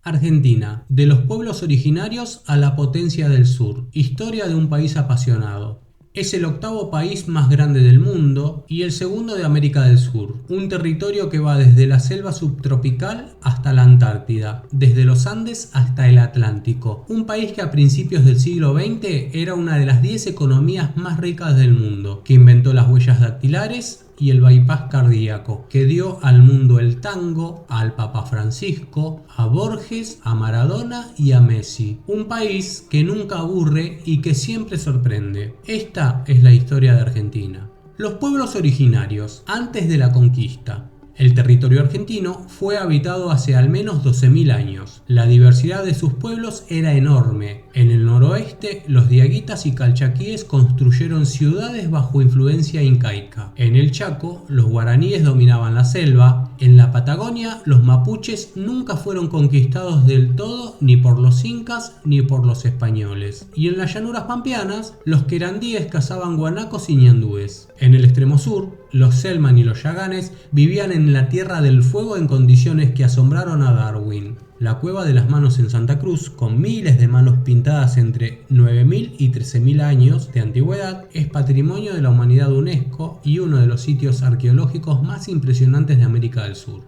Argentina, de los pueblos originarios a la potencia del sur. Historia de un país apasionado. Es el octavo país más grande del mundo y el segundo de América del Sur. Un territorio que va desde la selva subtropical hasta la Antártida, desde los Andes hasta el Atlántico. Un país que a principios del siglo XX era una de las 10 economías más ricas del mundo, que inventó las huellas dactilares y el bypass cardíaco, que dio al mundo el tango, al Papa Francisco, a Borges, a Maradona y a Messi. Un país que nunca aburre y que siempre sorprende. Esta es la historia de Argentina. Los pueblos originarios, antes de la conquista. El territorio argentino fue habitado hace al menos 12.000 años. La diversidad de sus pueblos era enorme. En el noroeste, los diaguitas y calchaquíes construyeron ciudades bajo influencia incaica. En el Chaco, los guaraníes dominaban la selva. En la Patagonia, los mapuches nunca fueron conquistados del todo ni por los incas ni por los españoles. Y en las llanuras pampeanas, los querandíes cazaban guanacos y ñandúes. En el extremo sur, los selman y los yaganes vivían en la Tierra del Fuego en condiciones que asombraron a Darwin. La Cueva de las Manos en Santa Cruz, con miles de manos pintadas entre 9.000 y 13.000 años de antigüedad, es Patrimonio de la Humanidad de UNESCO y uno de los sitios arqueológicos más impresionantes de América del Sur.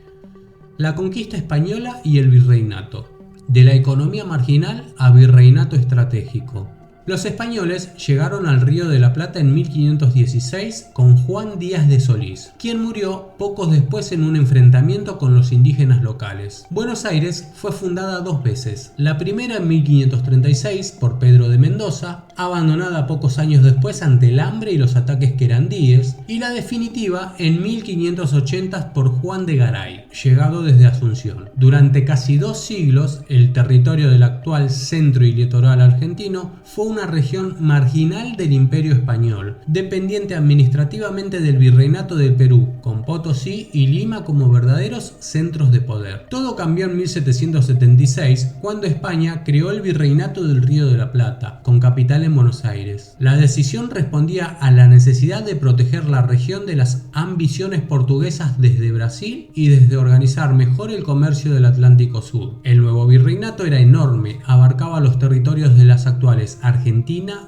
La conquista española y el virreinato. De la economía marginal a virreinato estratégico. Los españoles llegaron al Río de la Plata en 1516 con Juan Díaz de Solís, quien murió pocos después en un enfrentamiento con los indígenas locales. Buenos Aires fue fundada 2 veces, la primera en 1536 por Pedro de Mendoza, abandonada pocos años después ante el hambre y los ataques querandíes, y la definitiva en 1580 por Juan de Garay, llegado desde Asunción. Durante casi 2 siglos, el territorio del actual centro y litoral argentino fue una región marginal del Imperio Español, dependiente administrativamente del Virreinato del Perú, con Potosí y Lima como verdaderos centros de poder. Todo cambió en 1776, cuando España creó el Virreinato del Río de la Plata, con capital en Buenos Aires. La decisión respondía a la necesidad de proteger la región de las ambiciones portuguesas desde Brasil y desde organizar mejor el comercio del Atlántico Sur. El nuevo virreinato era enorme, abarcaba los territorios de las actuales Argentina,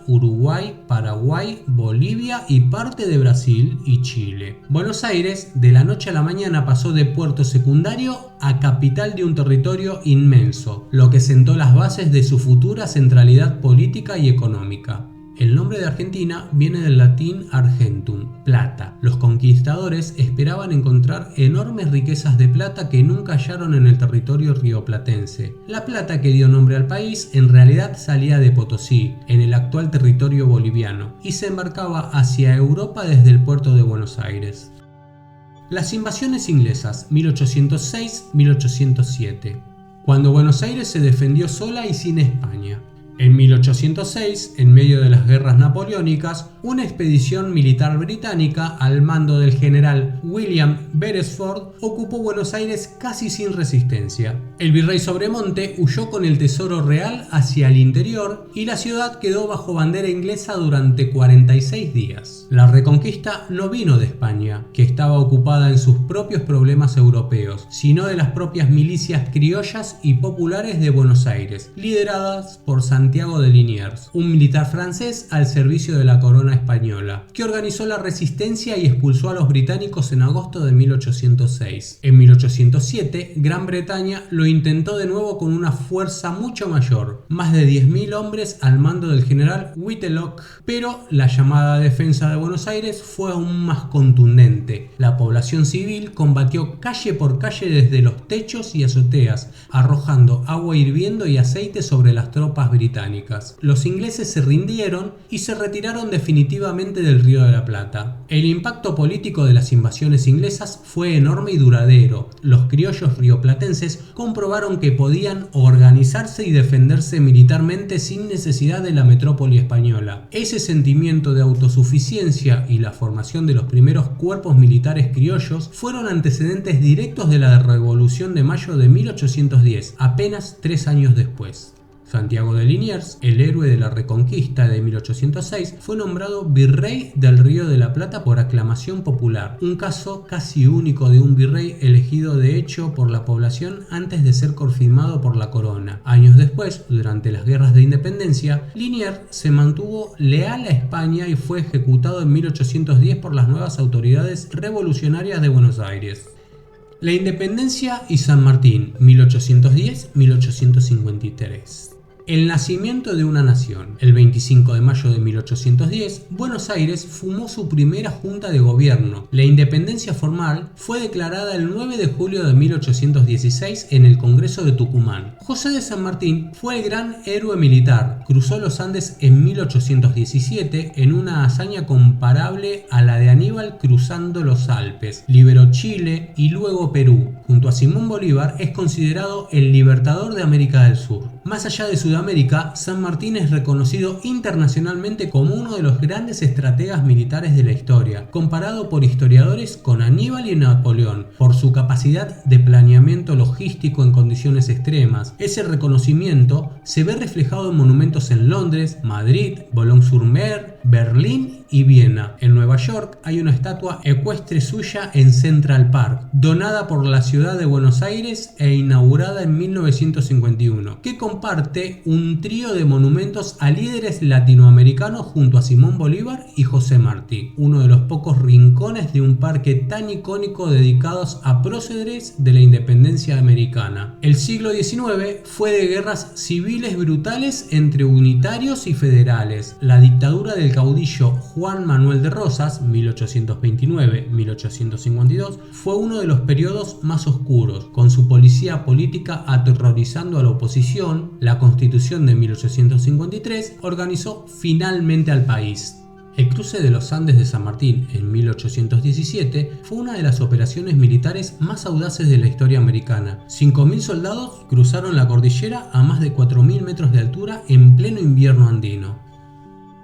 Uruguay, Paraguay, Bolivia y parte de Brasil y Chile. Buenos Aires de la noche a la mañana pasó de puerto secundario a capital de un territorio inmenso, lo que sentó las bases de su futura centralidad política y económica. El nombre de Argentina viene del latín argentum, plata. Los conquistadores esperaban encontrar enormes riquezas de plata que nunca hallaron en el territorio rioplatense. La plata que dio nombre al país en realidad salía de Potosí, en el actual territorio boliviano, y se embarcaba hacia Europa desde el puerto de Buenos Aires. Las invasiones inglesas, 1806-1807. Cuando Buenos Aires se defendió sola y sin España. En 1806, en medio de las guerras napoleónicas, una expedición militar británica al mando del general William Beresford ocupó Buenos Aires casi sin resistencia. El virrey Sobremonte huyó con el tesoro real hacia el interior y la ciudad quedó bajo bandera inglesa durante 46 días. La reconquista no vino de España, que estaba ocupada en sus propios problemas europeos, sino de las propias milicias criollas y populares de Buenos Aires, lideradas por Santiago de Liniers, un militar francés al servicio de la corona española, que organizó la resistencia y expulsó a los británicos en agosto de 1806. En 1807, Gran Bretaña lo intentó de nuevo con una fuerza mucho mayor, más de 10.000 hombres al mando del general Whitelocke, pero la llamada defensa de Buenos Aires fue aún más contundente. La población civil combatió calle por calle desde los techos y azoteas, arrojando agua hirviendo y aceite sobre las tropas británicas. Los ingleses se rindieron y se retiraron definitivamente del Río de la Plata. El impacto político de las invasiones inglesas fue enorme y duradero. Los criollos rioplatenses comprobaron que podían organizarse y defenderse militarmente sin necesidad de la metrópoli española. Ese sentimiento de autosuficiencia y la formación de los primeros cuerpos militares criollos fueron antecedentes directos de la Revolución de Mayo de 1810, apenas 3 años después. Santiago de Liniers, el héroe de la Reconquista de 1806, fue nombrado virrey del Río de la Plata por aclamación popular, un caso casi único de un virrey elegido de hecho por la población antes de ser confirmado por la corona. Años después, durante las guerras de independencia, Liniers se mantuvo leal a España y fue ejecutado en 1810 por las nuevas autoridades revolucionarias de Buenos Aires. La Independencia y San Martín, 1810-1853. El nacimiento de una nación. El 25 de mayo de 1810, Buenos Aires fumó su primera junta de gobierno. La independencia formal fue declarada el 9 de julio de 1816 en el Congreso de Tucumán. José de San Martín fue el gran héroe militar. Cruzó los Andes en 1817 en una hazaña comparable a la de Aníbal cruzando los Alpes. Liberó Chile y luego Perú. Junto a Simón Bolívar es considerado el libertador de América del Sur. Más allá de Sudamérica, San Martín es reconocido internacionalmente como uno de los grandes estrategas militares de la historia, comparado por historiadores con Aníbal y Napoleón, por su capacidad de planeamiento logístico en condiciones extremas. Ese reconocimiento se ve reflejado en monumentos en Londres, Madrid, Boulogne-sur-Mer, Berlín y Viena. En Nueva York hay una estatua ecuestre suya en Central Park, donada por la ciudad de Buenos Aires e inaugurada en 1951, que comparte un trío de monumentos a líderes latinoamericanos junto a Simón Bolívar y José Martí, uno de los pocos rincones de un parque tan icónico dedicados a próceres de la independencia americana. El siglo XIX fue de guerras civiles brutales entre unitarios y federales. La dictadura del caudillo Juan Manuel de Rosas, 1829-1852, fue uno de los periodos más oscuros, con su policía política aterrorizando a la oposición. La Constitución de 1853 organizó finalmente al país. El cruce de los Andes de San Martín en 1817 fue una de las operaciones militares más audaces de la historia americana. 5.000 soldados cruzaron la cordillera a más de 4.000 metros de altura en pleno invierno andino.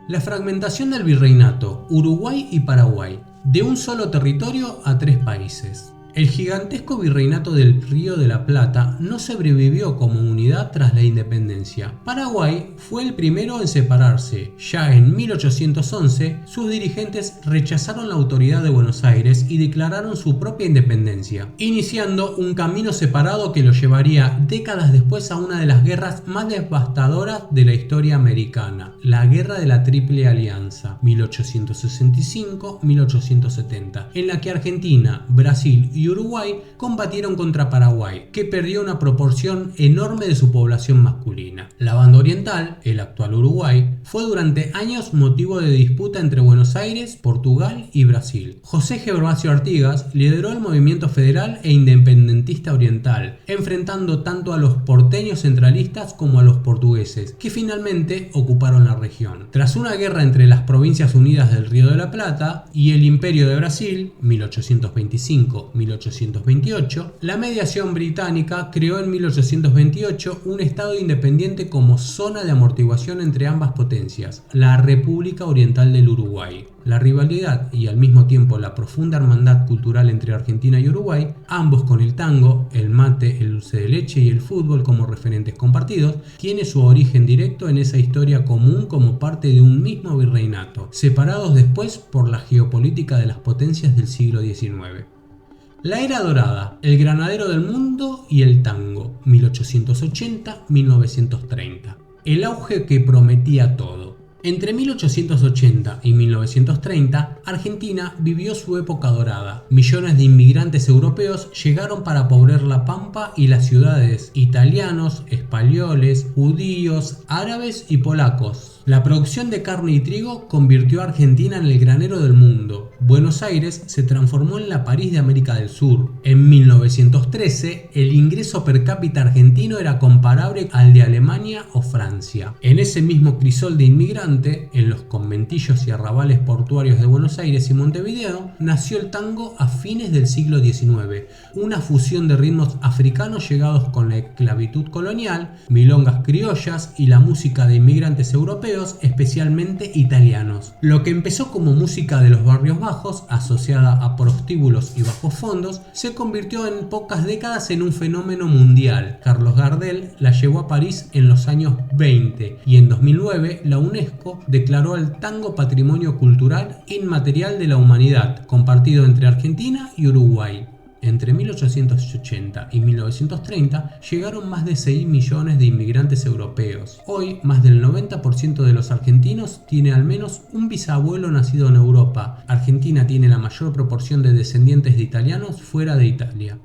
La fragmentación del virreinato, Uruguay y Paraguay, de un solo territorio a 3 países. El gigantesco virreinato del Río de la Plata no sobrevivió como unidad tras la independencia. Paraguay fue el primero en separarse. Ya en 1811, sus dirigentes rechazaron la autoridad de Buenos Aires y declararon su propia independencia, iniciando un camino separado que lo llevaría décadas después a una de las guerras más devastadoras de la historia americana, la Guerra de la Triple Alianza, 1865-1870, en la que Argentina, Brasil y Uruguay combatieron contra Paraguay, que perdió una proporción enorme de su población masculina. La banda oriental, el actual Uruguay, fue durante años motivo de disputa entre Buenos Aires, Portugal y Brasil. José Gervasio Artigas lideró el movimiento federal e independentista oriental, enfrentando tanto a los porteños centralistas como a los portugueses, que finalmente ocuparon la región. Tras una guerra entre las Provincias Unidas del Río de la Plata y el Imperio de Brasil, 1825-1828, la mediación británica creó en 1828 un estado independiente como zona de amortiguación entre ambas potencias, la República Oriental del Uruguay. La rivalidad y al mismo tiempo la profunda hermandad cultural entre Argentina y Uruguay, ambos con el tango, el mate, el dulce de leche y el fútbol como referentes compartidos, tiene su origen directo en esa historia común como parte de un mismo virreinato, separados después por la geopolítica de las potencias del siglo XIX. La Era Dorada, el granadero del mundo y el tango, 1880-1930. El auge que prometía todo. Entre 1880 y 1930, Argentina vivió su época dorada. Millones de inmigrantes europeos llegaron para poblar la Pampa y las ciudades, italianos, españoles, judíos, árabes y polacos. La producción de carne y trigo convirtió a Argentina en el granero del mundo. Buenos Aires se transformó en la París de América del Sur. En 1913, el ingreso per cápita argentino era comparable al de Alemania o Francia. En ese mismo crisol de inmigrante, en los conventillos y arrabales portuarios de Buenos Aires y Montevideo, nació el tango a fines del siglo XIX, una fusión de ritmos africanos llegados con la esclavitud colonial, milongas criollas y la música de inmigrantes europeos europeos, especialmente italianos. Lo que empezó como música de los barrios bajos, asociada a prostíbulos y bajos fondos, se convirtió en pocas décadas en un fenómeno mundial. Carlos Gardel la llevó a París en los años 20 y en 2009 la UNESCO declaró al tango Patrimonio Cultural Inmaterial de la Humanidad, compartido entre Argentina y Uruguay. Entre 1880 y 1930 llegaron más de 6 millones de inmigrantes europeos. Hoy, más del 90% de los argentinos tiene al menos un bisabuelo nacido en Europa. Argentina tiene la mayor proporción de descendientes de italianos fuera de Italia.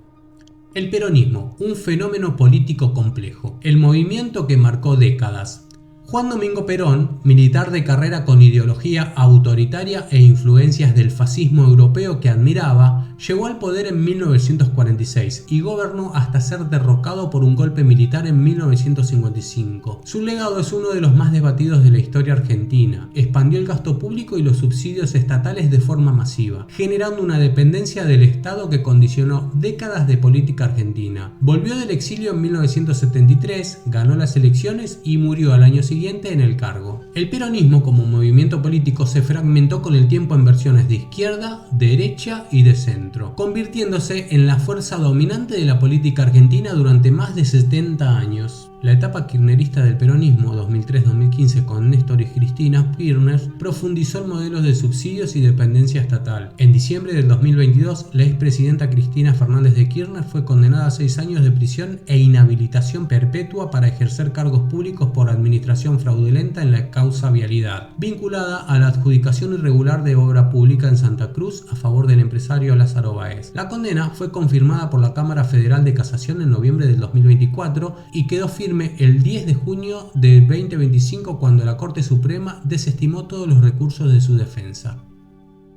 El peronismo, un fenómeno político complejo. El movimiento que marcó décadas. Juan Domingo Perón, militar de carrera con ideología autoritaria e influencias del fascismo europeo que admiraba, llegó al poder en 1946 y gobernó hasta ser derrocado por un golpe militar en 1955. Su legado es uno de los más debatidos de la historia argentina. Expandió el gasto público y los subsidios estatales de forma masiva, generando una dependencia del Estado que condicionó décadas de política argentina. Volvió del exilio en 1973, ganó las elecciones y murió al año siguiente en el cargo. El peronismo como movimiento político se fragmentó con el tiempo en versiones de izquierda, derecha y de centro, convirtiéndose en la fuerza dominante de la política argentina durante más de 70 años. La etapa kirchnerista del peronismo 2003-2015 con Néstor y Cristina Kirchner profundizó en modelos de subsidios y dependencia estatal. En diciembre del 2022, la expresidenta Cristina Fernández de Kirchner fue condenada a 6 años de prisión e inhabilitación perpetua para ejercer cargos públicos por administración fraudulenta en la causa vialidad, vinculada a la adjudicación irregular de obra pública en Santa Cruz a favor del empresario Lázaro Báez. La condena fue confirmada por la Cámara Federal de Casación en noviembre del 2024 y quedó firme el 10 de junio de 2025 cuando la Corte Suprema desestimó todos los recursos de su defensa.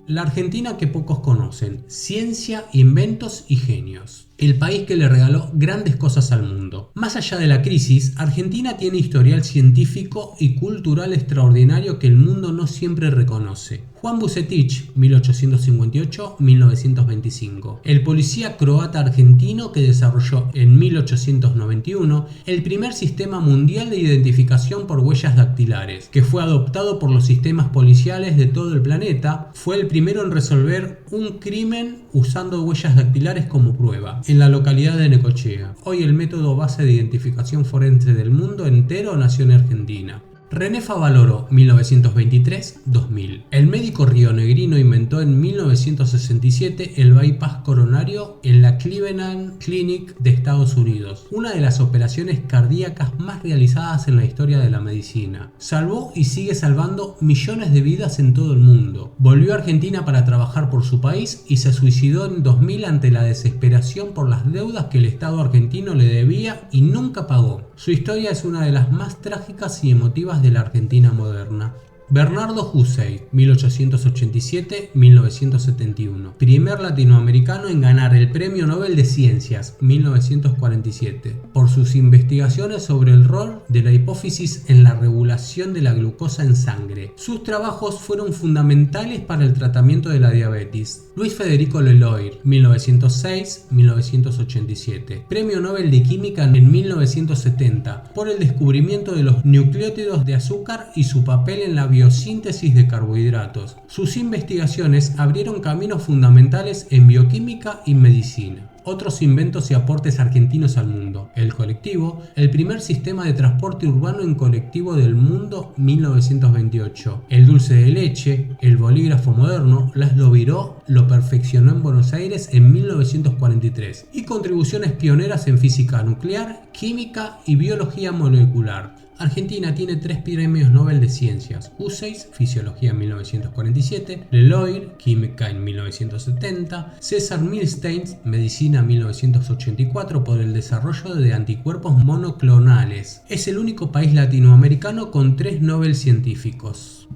La Argentina que pocos conocen: ciencia, inventos y genios. El país que le regaló grandes cosas al mundo. Más allá de la crisis, Argentina tiene historial científico y cultural extraordinario que el mundo no siempre reconoce. Juan Bucetich, 1858-1925. El policía croata argentino que desarrolló en 1891 el primer sistema mundial de identificación por huellas dactilares, que fue adoptado por los sistemas policiales de todo el planeta. Fue el primero en resolver un crimen usando huellas dactilares como prueba, en la localidad de Necochea. Hoy el método base de identificación forense del mundo entero nació en Argentina. René Favaloro, 1923-2000. El médico rionegrino inventó en 1967 el bypass coronario en la Cleveland Clinic de Estados Unidos, una de las operaciones cardíacas más realizadas en la historia de la medicina. Salvó y sigue salvando millones de vidas en todo el mundo. Volvió a Argentina para trabajar por su país y se suicidó en 2000 ante la desesperación por las deudas que el Estado argentino le debía y nunca pagó. Su historia es una de las más trágicas y emotivas de la Argentina moderna. Bernardo Hussey, 1887-1971. Primer latinoamericano en ganar el Premio Nobel de Ciencias, 1947, por sus investigaciones sobre el rol de la hipófisis en la regulación de la glucosa en sangre. Sus trabajos fueron fundamentales para el tratamiento de la diabetes. Luis Federico Leloir, 1906-1987. Premio Nobel de Química en 1970, por el descubrimiento de los nucleótidos de azúcar y su papel en la biosíntesis de carbohidratos. Sus investigaciones abrieron caminos fundamentales en bioquímica y medicina. Otros inventos y aportes argentinos al mundo: el colectivo, el primer sistema de transporte urbano en colectivo del mundo, 1928. El dulce de leche, el bolígrafo moderno, Laszlo Biró lo perfeccionó en Buenos Aires en 1943. Y contribuciones pioneras en física nuclear, química y biología molecular. Argentina tiene 3 premios Nobel de Ciencias: Hussey, Fisiología en 1947, Leloir, Química en 1970, César Milstein, Medicina en 1984 por el desarrollo de anticuerpos monoclonales. Es el único país latinoamericano con 3 Nobel científicos.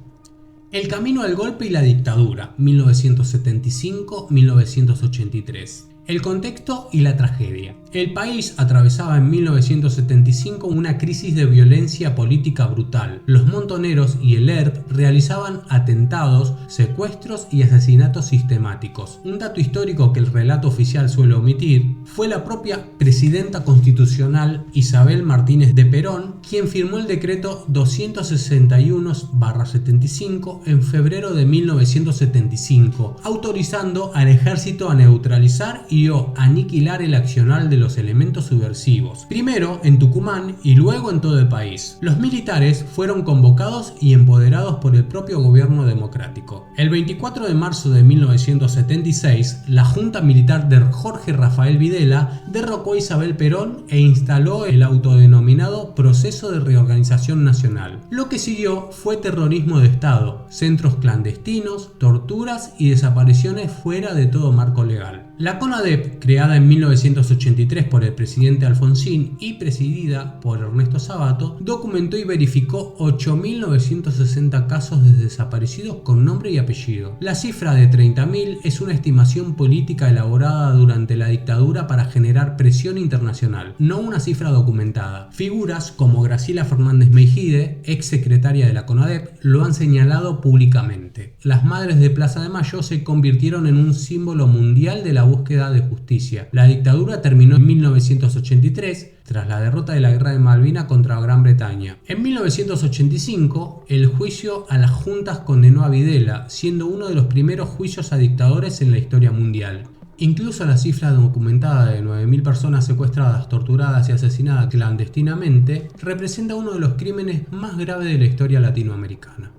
El camino al golpe y la dictadura, 1975-1983. El contexto y la tragedia. El país atravesaba en 1975 una crisis de violencia política brutal. Los montoneros y el ERP realizaban atentados, secuestros y asesinatos sistemáticos. Un dato histórico que el relato oficial suele omitir fue la propia presidenta constitucional Isabel Martínez de Perón, quien firmó el decreto 261/75 en febrero de 1975, autorizando al ejército a neutralizar y o aniquilar el accionar de los elementos subversivos, primero en Tucumán y luego en todo el país. Los militares fueron convocados y empoderados por el propio gobierno democrático. El 24 de marzo de 1976, la Junta Militar de Jorge Rafael Videla derrocó a Isabel Perón e instaló el autodenominado Proceso de Reorganización Nacional. Lo que siguió fue terrorismo de Estado, centros clandestinos, torturas y desapariciones fuera de todo marco legal. La CONADEP, creada en 1983 por el presidente Alfonsín y presidida por Ernesto Sabato, documentó y verificó 8.960 casos de desaparecidos con nombre y apellido. La cifra de 30.000 es una estimación política elaborada durante la dictadura para generar presión internacional, no una cifra documentada. Figuras como Graciela Fernández Meijide, ex secretaria de la CONADEP, lo han señalado públicamente. Las madres de Plaza de Mayo se convirtieron en un símbolo mundial de la búsqueda de justicia. La dictadura terminó en 1983 tras la derrota de la Guerra de Malvinas contra Gran Bretaña. En 1985, el juicio a las juntas condenó a Videla, siendo uno de los primeros juicios a dictadores en la historia mundial. Incluso la cifra documentada de 9.000 personas secuestradas, torturadas y asesinadas clandestinamente representa uno de los crímenes más graves de la historia latinoamericana.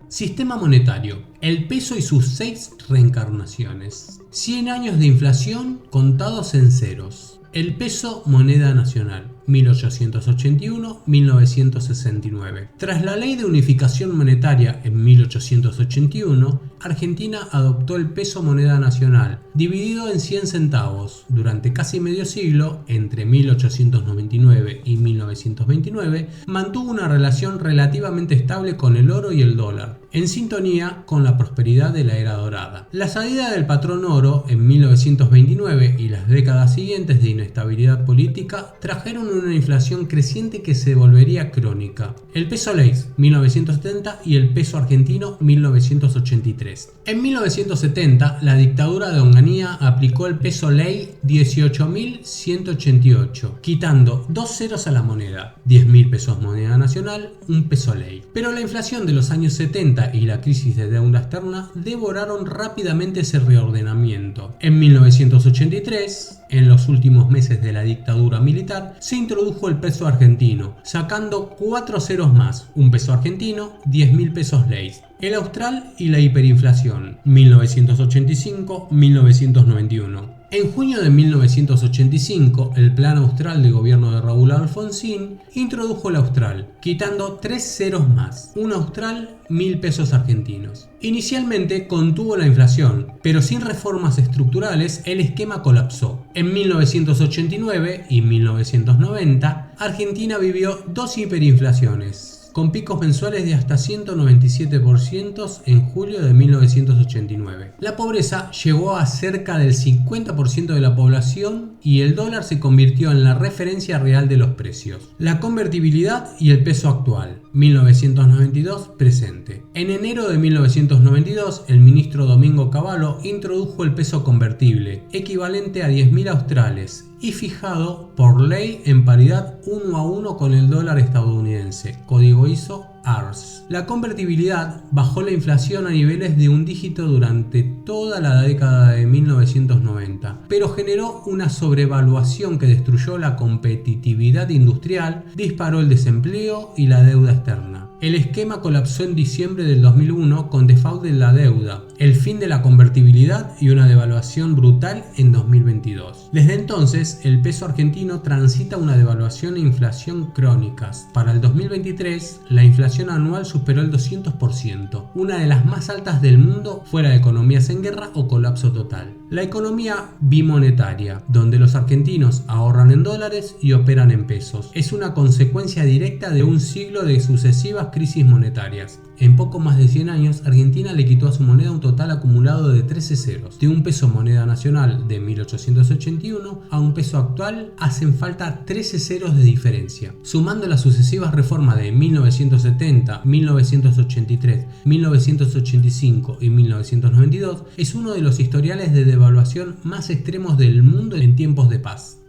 Sistema monetario. El peso y sus 6 reencarnaciones. 100 años de inflación contados en ceros. El peso, moneda nacional. 1881-1969. Tras la Ley de Unificación Monetaria en 1881, Argentina adoptó el peso moneda nacional, dividido en 100 centavos. Durante casi medio siglo, entre 1899 y 1929, mantuvo una relación relativamente estable con el oro y el dólar, en sintonía con la prosperidad de la era dorada. La salida del patrón oro en 1929 y las décadas siguientes de inestabilidad política trajeron una inflación creciente que se volvería crónica. El peso ley 1970 y el peso argentino 1983. En 1970, la dictadura de Onganía aplicó el peso ley 18.188, quitando 2 ceros a la moneda, 10.000 pesos moneda nacional, un peso ley. Pero la inflación de los años 70 y la crisis de deuda externa devoraron rápidamente ese reordenamiento. En 1983, en los últimos meses de la dictadura militar, se introdujo el peso argentino, sacando 4 ceros más, un peso argentino, 10.000 pesos ley. El austral y la hiperinflación, 1985-1991. En junio de 1985, el Plan Austral del gobierno de Raúl Alfonsín introdujo el austral, quitando 3 ceros más, un austral, 1.000 pesos argentinos. Inicialmente contuvo la inflación, pero sin reformas estructurales el esquema colapsó. En 1989 y 1990, Argentina vivió 2 hiperinflaciones, con picos mensuales de hasta 197% en julio de 1989. La pobreza llegó a cerca del 50% de la población y el dólar se convirtió en la referencia real de los precios. La convertibilidad y el peso actual, 1992 presente. En enero de 1992, el ministro Domingo Cavallo introdujo el peso convertible, equivalente a 10.000 australes, y fijado por ley en paridad 1 a 1 con el dólar estadounidense, código ISO ARS. La convertibilidad bajó la inflación a niveles de un dígito durante toda la década de 1990, pero generó una sobrevaluación que destruyó la competitividad industrial, disparó el desempleo y la deuda externa. El esquema colapsó en diciembre del 2001 con default de la deuda, el fin de la convertibilidad y una devaluación brutal en 2022. Desde entonces, el peso argentino transita una devaluación e inflación crónicas. Para el 2023, la inflación anual superó el 200%, una de las más altas del mundo fuera de economías en guerra o colapso total. La economía bimonetaria, donde los argentinos ahorran en dólares y operan en pesos, es una consecuencia directa de un siglo de sucesivas crisis monetarias. En poco más de 100 años, Argentina le quitó a su moneda un total acumulado de 13 ceros. De un peso moneda nacional de 1881 a un peso actual hacen falta 13 ceros de diferencia. Sumando las sucesivas reformas de 1970, 1983, 1985 y 1992, es uno de los historiales de devaluación más extremos del mundo en tiempos de paz.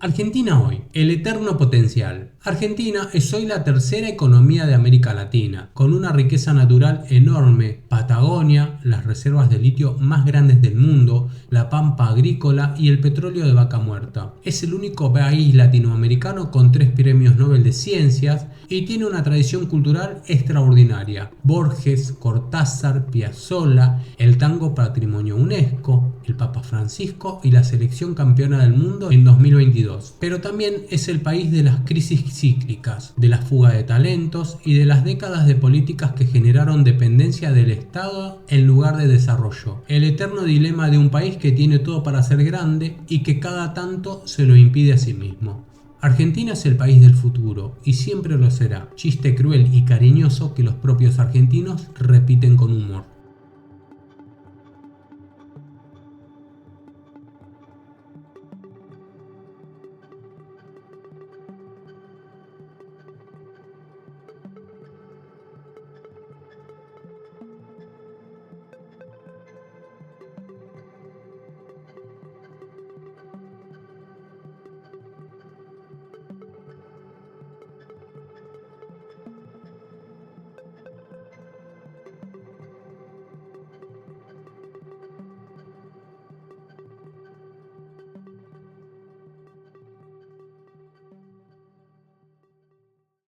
Argentina hoy, el eterno potencial. Argentina es hoy la tercera economía de América Latina, con una riqueza natural enorme, Patagonia, las reservas de litio más grandes del mundo, la pampa agrícola y el petróleo de vaca muerta. Es el único país latinoamericano con 3 premios Nobel de Ciencias y tiene una tradición cultural extraordinaria. Borges, Cortázar, Piazzolla, el tango patrimonio UNESCO, el Papa Francisco y la selección campeona del mundo en 2022. Pero también es el país de las crisis cíclicas, de la fuga de talentos y de las décadas de políticas que generaron dependencia del Estado en lugar de desarrollo. El eterno dilema de un país que tiene todo para ser grande y que cada tanto se lo impide a sí mismo. Argentina es el país del futuro y siempre lo será. Chiste cruel y cariñoso que los propios argentinos repiten con humor.